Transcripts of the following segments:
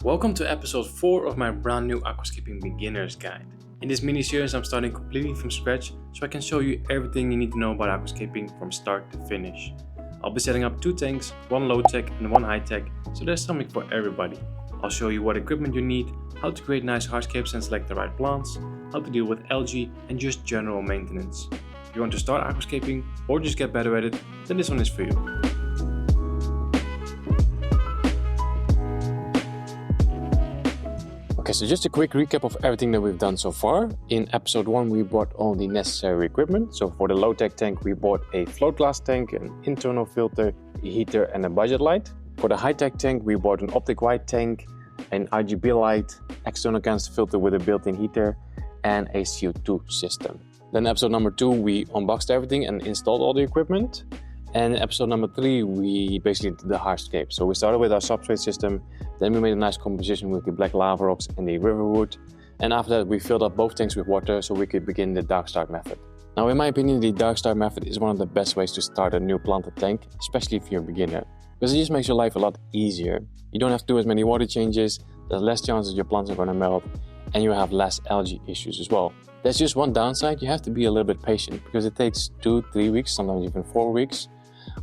Welcome to episode 4 of my brand new Aquascaping Beginners guide. In this mini-series I'm starting completely from scratch so I can show you everything you need to know about aquascaping from start to finish. I'll be setting up 2 tanks, 1 low-tech and 1 high-tech, so there's something for everybody. I'll show you what equipment you need, how to create nice hardscapes and select the right plants, how to deal with algae and just general maintenance. If you want to start aquascaping or just get better at it, then this one is for you. Okay, so just a quick recap of everything that we've done so far. In episode 1 we bought all the necessary equipment. So for the low-tech tank we bought a float glass tank, an internal filter, a heater and a budget light. For the high-tech tank we bought an optic white tank, an RGB light, external canister filter with a built-in heater and a CO2 system. Then episode number 2 we unboxed everything and installed all the equipment. And in episode number 3 we basically did the hardscape. So we started with our substrate system, then we made a nice composition with the black lava rocks and the riverwood. And after that we filled up both tanks with water so we could begin the dark start method. Now in my opinion the dark start method is one of the best ways to start a new planted tank, especially if you're a beginner. Because it just makes your life a lot easier. You don't have to do as many water changes, there's less chances your plants are going to melt, and you have less algae issues as well. There's just one downside, you have to be a little bit patient because it takes 2-3 weeks, sometimes even 4 weeks.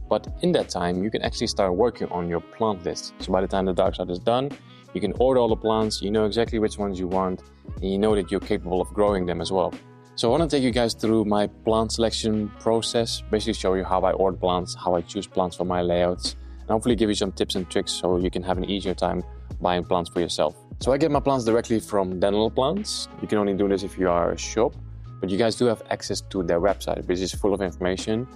But in that time, you can actually start working on your plant list. So by the time the dark start is done, you can order all the plants, you know exactly which ones you want, and you know that you're capable of growing them as well. So I want to take you guys through my plant selection process, basically show you how I order plants, how I choose plants for my layouts, and hopefully give you some tips and tricks so you can have an easier time buying plants for yourself. So I get my plants directly from Dennerle Plants. You can only do this if you are a shop, but you guys do have access to their website, which is full of information.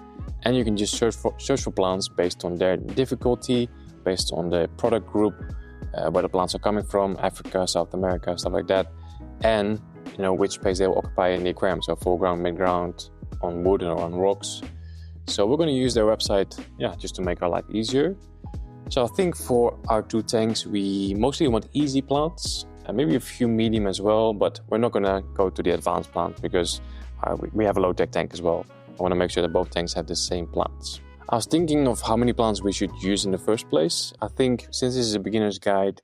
And you can just search for plants based on their difficulty, based on the product group, where the plants are coming from, Africa, South America, stuff like that. And you know which space they will occupy in the aquarium, so foreground, midground, on wood or on rocks. So we're going to use their website, just to make our life easier. So I think for our 2 tanks, we mostly want easy plants, and maybe a few medium as well, but we're not going to go to the advanced plant because we have a low-tech tank as well. I want to make sure that both tanks have the same plants. I was thinking of how many plants we should use in the first place. I think since this is a beginner's guide,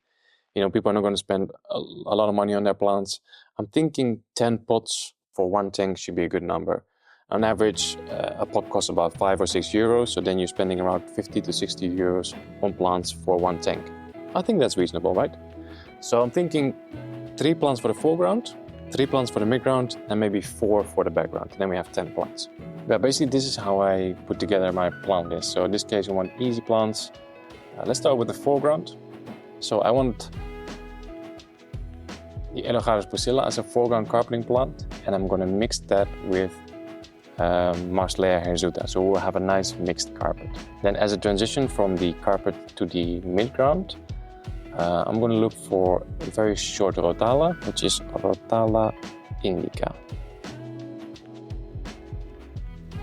people are not going to spend a lot of money on their plants. I'm thinking 10 pots for 1 tank should be a good number. On average, a pot costs about 5 or 6 euros, so then you're spending around 50 to 60 euros on plants for 1 tank. I think that's reasonable, right? So I'm thinking 3 plants for the foreground, 3 plants for the midground, and maybe 4 for the background. Then we have 10 plants. But basically this is how I put together my plant list. So in this case I want easy plants. Let's start with the foreground. So I want the Elogarus pusilla as a foreground carpeting plant, and I'm going to mix that with Marslea hirsuta, so we'll have a nice mixed carpet. Then as a transition from the carpet to the midground, I'm going to look for a very short rotala, which is Rotala indica.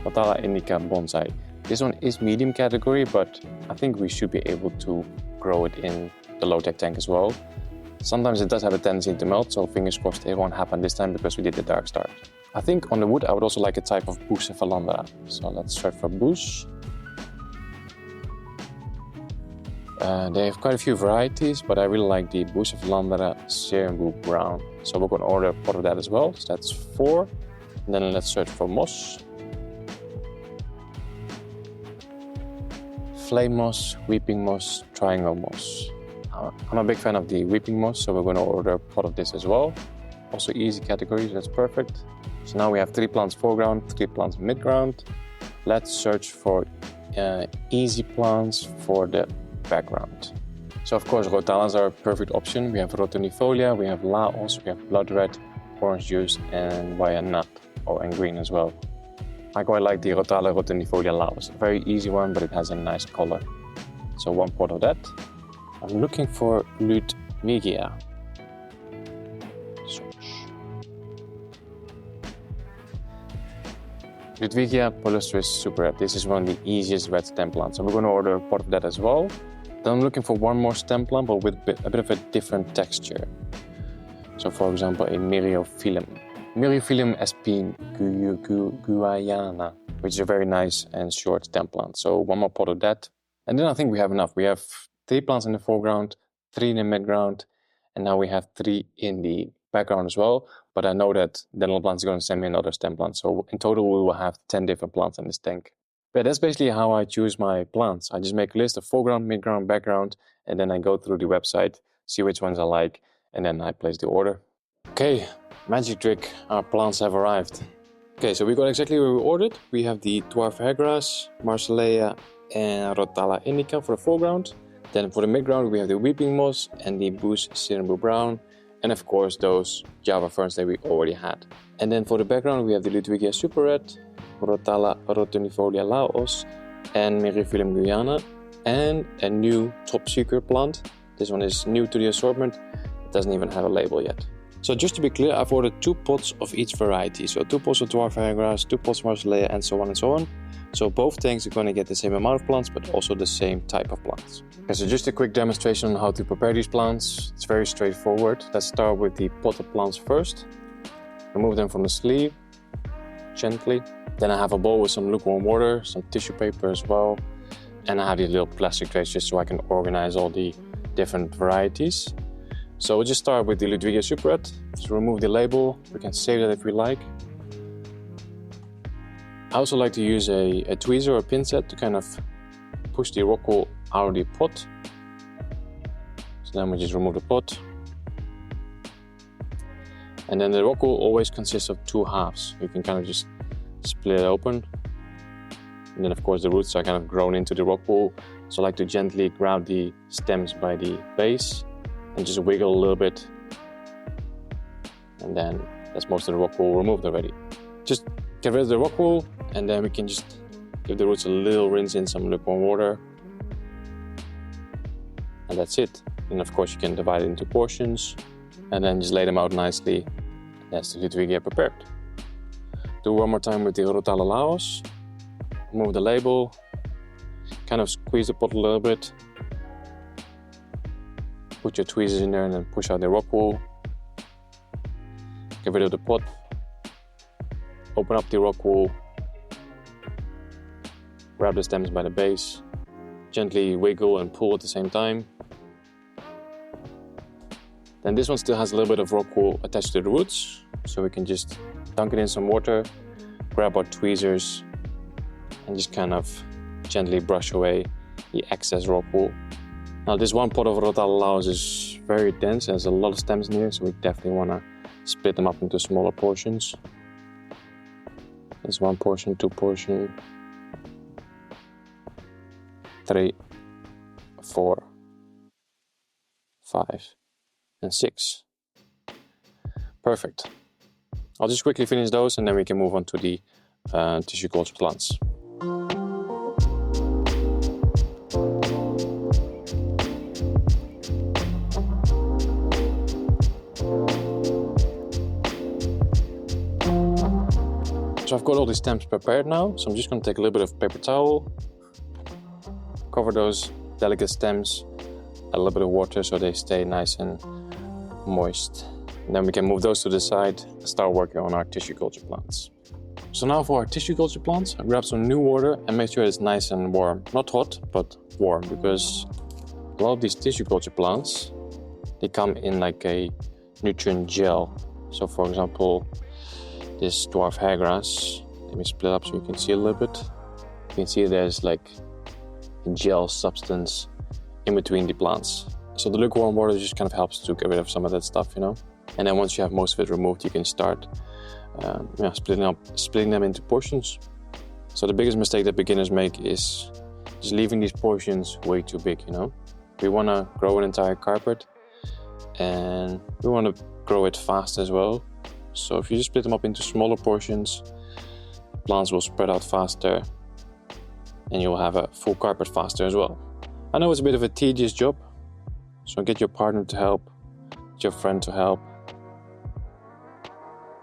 Rotala indica bonsai. This one is medium category, but I think we should be able to grow it in the low-tech tank as well. Sometimes it does have a tendency to melt, so fingers crossed it won't happen this time because we did the dark start. I think on the wood I would also like a type of Bush Cephalandra. So let's search for Bush. They have quite a few varieties, but I really like the Bush Cephalandra Serenbu Brown. So we're going to order a pot of that as well. So that's 4. And then let's search for moss. Flame moss, weeping moss, triangle moss. I'm a big fan of the weeping moss, so we're going to order a pot of this as well. Also easy category, that's perfect. So now we have 3 plants foreground, 3 plants midground. Let's search for easy plants for the background. So of course rotalas are a perfect option. We have rotonifolia, we have laos, we have blood red, orange juice and wyanut, and green as well. I quite like the Rotala rotonifolia laos. A very easy one, but it has a nice color. So 1 pot of that. I'm looking for Ludwigia. Ludwigia palustris super red. This is one of the easiest red stem plants, so we're going to order a pot of that as well. Then I'm looking for 1 more stem plant, but with a bit of a different texture. So for example, a Myriophyllum. Myriophyllum sp. guayana, which is a very nice and short stem plant. So 1 more pot of that. And then I think we have enough. We have 3 plants in the foreground, 3 in the midground, and now we have 3 in the background as well. But I know that Dennerle plants are going to send me another stem plant, so in total we will have 10 different plants in this tank. But that's basically how I choose my plants. I just make a list of foreground, midground, background, and then I go through the website, see which ones I like, and then I place the order. Okay, magic trick, our plants have arrived. Okay, so we got exactly what we ordered. We have the dwarf hairgrass, Marsilea and Rotala indica for the foreground. Then for the midground we have the weeping moss and the Bush Cinnamon brown, and of course those Java ferns that we already had. And then for the background we have the Ludwigia super red, Rotala rotunifolia Laos and Myrifilum Guyana, and a new top secret plant. This one is new to the assortment, it doesn't even have a label yet. So just to be clear, I've ordered 2 pots of each variety. So 2 pots of dwarf hairgrass, 2 pots of Marsilea, and so on and so on. So both tanks are going to get the same amount of plants, but also the same type of plants. Okay, so just a quick demonstration on how to prepare these plants. It's very straightforward. Let's start with the potted plants first. Remove them from the sleeve, gently. Then I have a bowl with some lukewarm water, some tissue paper as well. And I have these little plastic trays just so I can organize all the different varieties. So we'll just start with the Ludwigia super red. So remove the label, we can save that if we like. I also like to use a tweezer or a pincet to kind of push the rock wool out of the pot. So then we just remove the pot. And then the rock wool always consists of 2 halves. You can kind of just split it open. And then of course the roots are kind of grown into the rock wool. So I like to gently grab the stems by the base and just wiggle a little bit. And then that's most of the rock wool removed already. Just get rid of the rock wool, and then we can just give the roots a little rinse in some lukewarm water. And that's it. And of course you can divide it into portions and then just lay them out nicely. That's the Ludwigia prepared. Do one more time with the Rotala Laos. Remove the label, kind of squeeze the pot a little bit. Put your tweezers in there and then push out the rock wool. Get rid of the pot. Open up the rock wool. Grab the stems by the base. Gently wiggle and pull at the same time. Then this one still has a little bit of rock wool attached to the roots. So we can just dunk it in some water, grab our tweezers, and just kind of gently brush away the excess rock wool. Now this one pot of Rotala Laos is very dense, there's a lot of stems in here, so we definitely want to split them up into smaller portions. There's 1 portion, 2 portion, 3, 4, 5, and 6. Perfect. I'll just quickly finish those and then we can move on to the tissue culture plants. So I've got all the stems prepared now, so I'm just going to take a little bit of paper towel, cover those delicate stems, a little bit of water so they stay nice and moist. And then we can move those to the side and start working on our tissue culture plants. So now for our tissue culture plants, I grab some new water and make sure it's nice and warm. Not hot, but warm, because a lot of these tissue culture plants, they come in like a nutrient gel. So for example, this dwarf hairgrass, let me split up so you can see a little bit. You can see there's like a gel substance in between the plants. So the lukewarm water just kind of helps to get rid of some of that stuff, you know. And then once you have most of it removed, you can start splitting them into portions. So the biggest mistake that beginners make is just leaving these portions way too big, you know. We want to grow an entire carpet and we want to grow it fast as well. So if you just split them up into smaller portions, plants will spread out faster and you'll have a full carpet faster as well. I know it's a bit of a tedious job, so get your partner to help, get your friend to help.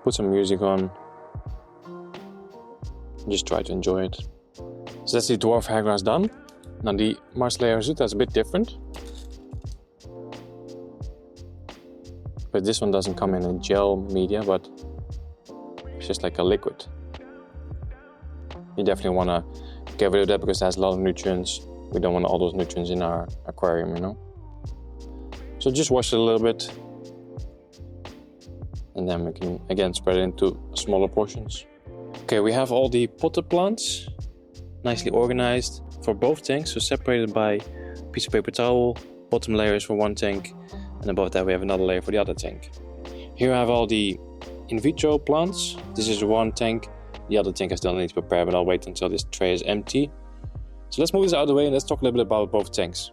Put some music on and just try to enjoy it. So that's the dwarf hairgrass done. Now the Marsilea Rosita is a bit different, but this one doesn't come in a gel media, but it's just like a liquid. You definitely want to get rid of that because it has a lot of nutrients. We don't want all those nutrients in our aquarium, you know. So just wash it a little bit, and then we can again spread it into smaller portions. Okay, we have all the potted plants nicely organized for both tanks, so separated by a piece of paper towel. Bottom layer is for one tank, and above that we have another layer for the other tank. Here I have all the in vitro plants. This is one tank. The other tank I still need to prepare, but I'll wait until this tray is empty. So let's move this out of the way and let's talk a little bit about both tanks.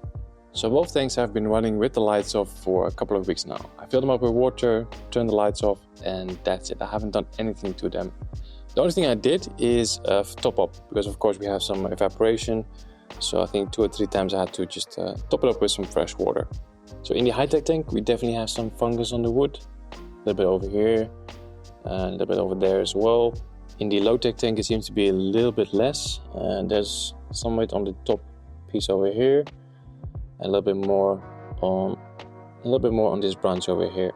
So both tanks have been running with the lights off for a couple of weeks now. I filled them up with water, turned the lights off, and that's it. I haven't done anything to them. The only thing I did is top up, because of course we have some evaporation. So I think 2 or 3 times I had to just top it up with some fresh water. So in the high-tech tank, we definitely have some fungus on the wood. A little bit over here, and a little bit over there as well. In the low-tech tank, it seems to be a little bit less. There's some weight on the top piece over here, and a little bit more on this branch over here.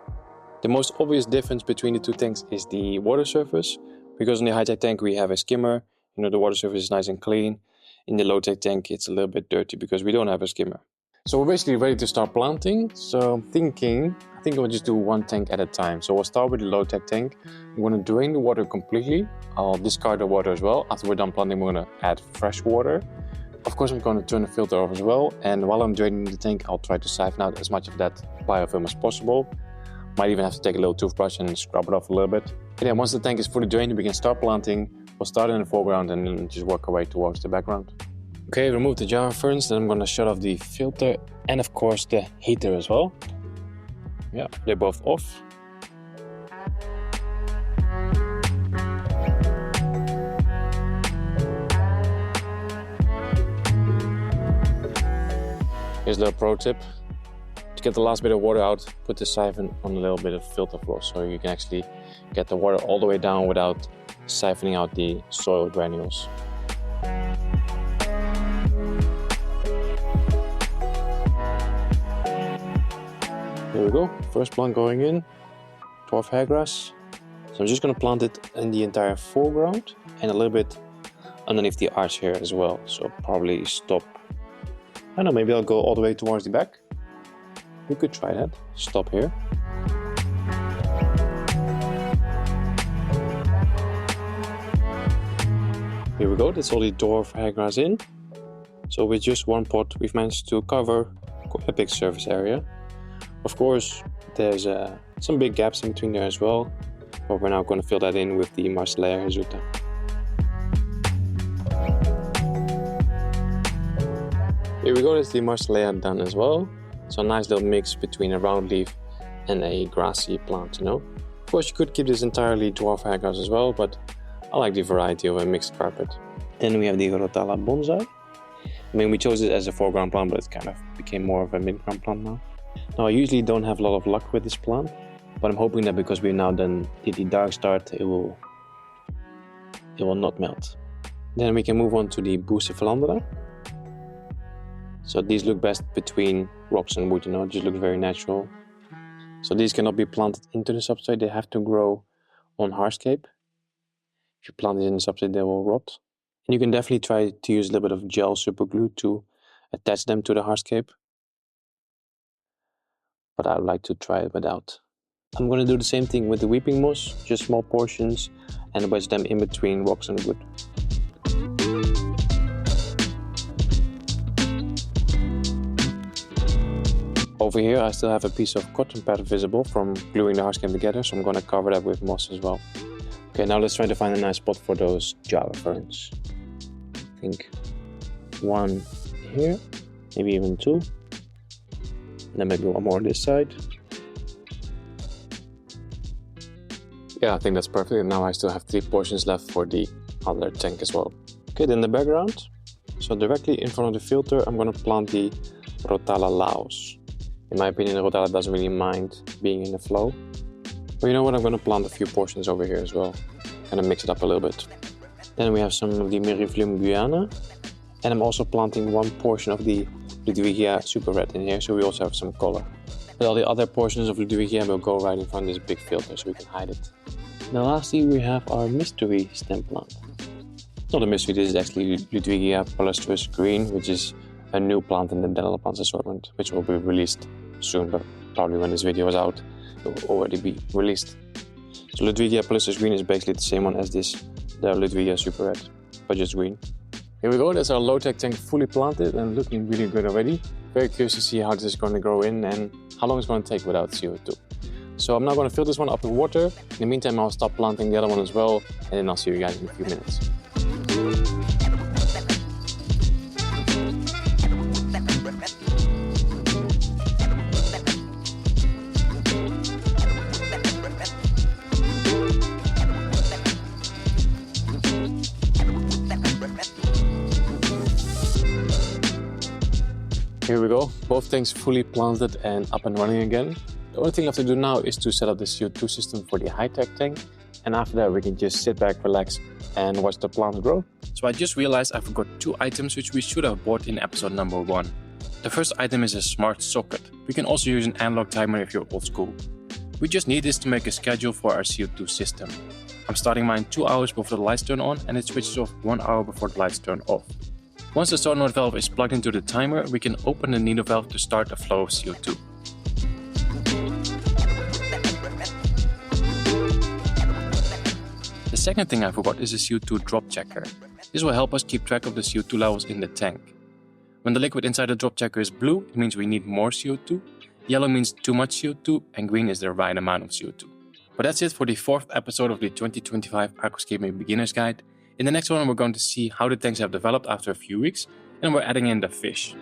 The most obvious difference between the two tanks is the water surface, because in the high-tech tank we have a skimmer. You know, the water surface is nice and clean. In the low-tech tank, it's a little bit dirty because we don't have a skimmer. So we're basically ready to start planting. So I think I'll just do one tank at a time. So we'll start with the low-tech tank. I'm going to drain the water completely. I'll discard the water as well. After we're done planting, we're going to add fresh water. Of course, I'm going to turn the filter off as well. And while I'm draining the tank, I'll try to siphon out as much of that biofilm as possible. Might even have to take a little toothbrush and scrub it off a little bit. And then once the tank is fully drained, we can start planting. We'll start in the foreground and then just work our way towards the background. Okay, remove the Java ferns, then I'm going to shut off the filter and of course the heater as well. Yeah, they're both off. Here's a little pro tip. To get the last bit of water out, put the siphon on a little bit of filter flow so you can actually get the water all the way down without siphoning out the soil granules. Here we go, first plant going in, dwarf hairgrass. So I'm just going to plant it in the entire foreground and a little bit underneath the arch here as well. So probably stop, I don't know, maybe I'll go all the way towards the back. We could try that, stop here. Here we go, that's all the dwarf hairgrass in. So with just one pot, we've managed to cover quite a big surface area. Of course, there's some big gaps in between there as well, but we're now going to fill that in with the Marsilea hirsuta. Here we go, that's the Marsilea done as well. So a nice little mix between a round leaf and a grassy plant, you know. Of course, you could keep this entirely dwarf hairgrass as well, but I like the variety of a mixed carpet. Then we have the Rotala bonsai. I mean, we chose it as a foreground plant, but it kind of became more of a mid-ground plant now. Now, I usually don't have a lot of luck with this plant, but I'm hoping that because we've now done the dark start, it will not melt. Then we can move on to the Bucephalandra. So these look best between rocks and wood, you know, it just looks very natural. So these cannot be planted into the substrate, they have to grow on hardscape. If you plant it in the substrate, they will rot. And you can definitely try to use a little bit of gel super glue to attach them to the hardscape. But I would like to try it without. I'm going to do the same thing with the weeping moss, just small portions, and wedge them in between rocks and wood. Over here I still have a piece of cotton pad visible from gluing the hardscape together, so I'm going to cover that with moss as well. Okay, now let's try to find a nice spot for those Java ferns. I think one here, maybe even two. And then maybe one more on this side. Yeah, I think that's perfect. And now I still have 3 portions left for the other tank as well. Okay, then the background. So directly in front of the filter, I'm going to plant the Rotala Laos. In my opinion, the Rotala doesn't really mind being in the flow. But you know what, I'm going to plant a few portions over here as well. Kind of mix it up a little bit. Then we have some of the Meriflume Guyana. And I'm also planting one portion of the Ludwigia Super Red in here, so we also have some color. But all the other portions of Ludwigia will go right in front of this big filter, so we can hide it. Now lastly, we have our mystery stem plant. It's not a mystery, this is actually Ludwigia Palustris Green, which is a new plant in the Dennerle plants assortment, which will be released soon, but probably when this video is out, it will already be released. So Ludwigia Plus Green is basically the same one as this, the Ludwigia Super Red, but just green. Here we go, that's our low-tech tank fully planted and looking really good already. Very curious to see how this is going to grow in and how long it's going to take without CO2. So I'm now going to fill this one up with water. In the meantime, I'll stop planting the other one as well, and then I'll see you guys in a few minutes. Here we go, both tanks fully planted and up and running again. The only thing left to do now is to set up the CO2 system for the high-tech tank, and after that we can just sit back, relax and watch the plants grow. So I just realized I forgot 2 items which we should have bought in episode number 1. The first item is a smart socket. We can also use an analog timer if you're old school. We just need this to make a schedule for our CO2 system. I'm starting mine 2 hours before the lights turn on, and it switches off 1 hour before the lights turn off. Once the solenoid valve is plugged into the timer, we can open the needle valve to start a flow of CO2. The second thing I forgot is a CO2 drop checker. This will help us keep track of the CO2 levels in the tank. When the liquid inside the drop checker is blue, it means we need more CO2, yellow means too much CO2, and green is the right amount of CO2. But that's it for the 4th episode of the 2025 Aquascaping Beginners Guide. In the next one, we're going to see how the tanks have developed after a few weeks, and we're adding in the fish.